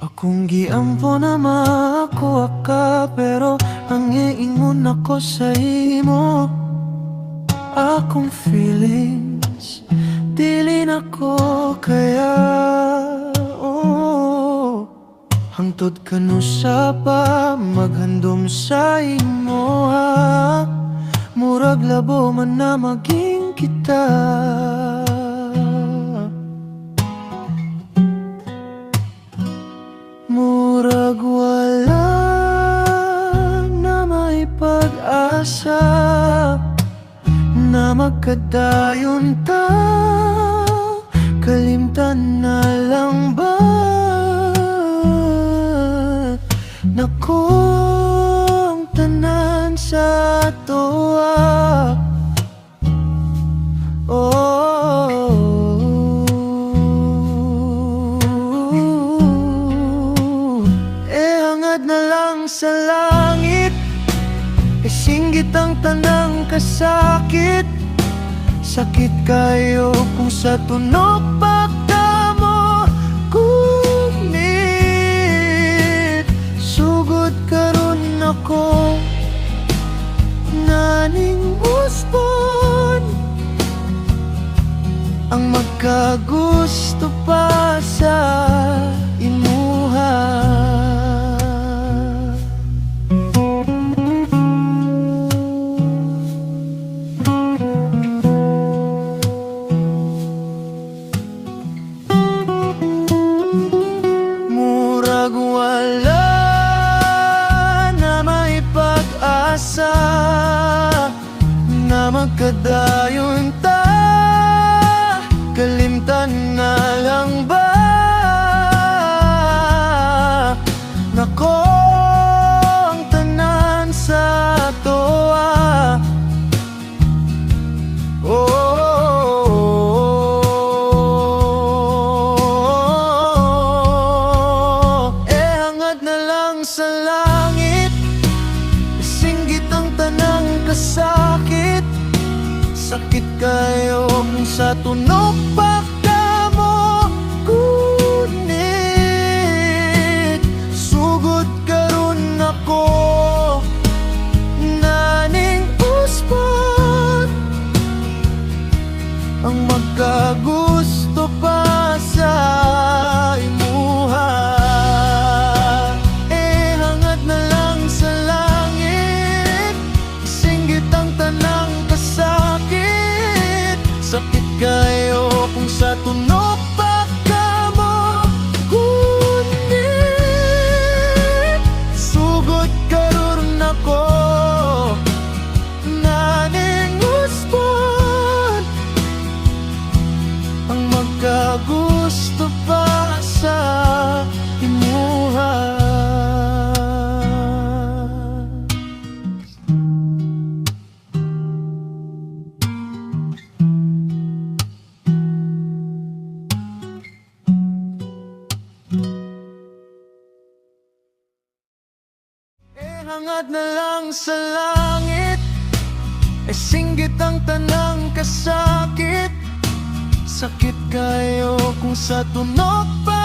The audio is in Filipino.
Akong giampo na makuha ka, pero ang iingon ako sa imo. Akong feelings dili na ko kaya, oh. Hangtod kanusa pa maghandom sa imo, ha? Murag labo man na maging kita. Murag wala na may pag-asa na magkadayon ta. Kalimtan na lang ba nako ang tanan sa toa? Na lang sa langit, isinggit ang tanang kasakit. Sakit kayo kung sa tunok pagkamo kumit. Sugod karon ako naning uspon, ang magkagusto pa sa imuha. Wala na may pag-asa na magkadayon ta. Kalimtan na lang ba nako ang tanan sa toa? Sa langit, singgit ang tanang kasakit. Sakit kayo kung sa tunok pagkamo kunit. Sugod karon ako naning uspon, ang magkagusto pa sa imuha. Sakit kayo kung sa tunok pagkamo kunit. Sugod karon ako naning uspon, ang magkagusto pa sa imuha. Hangad na lang sa langit, singgit ang tanang kasakit. Sakit kayo kung sa tunok pa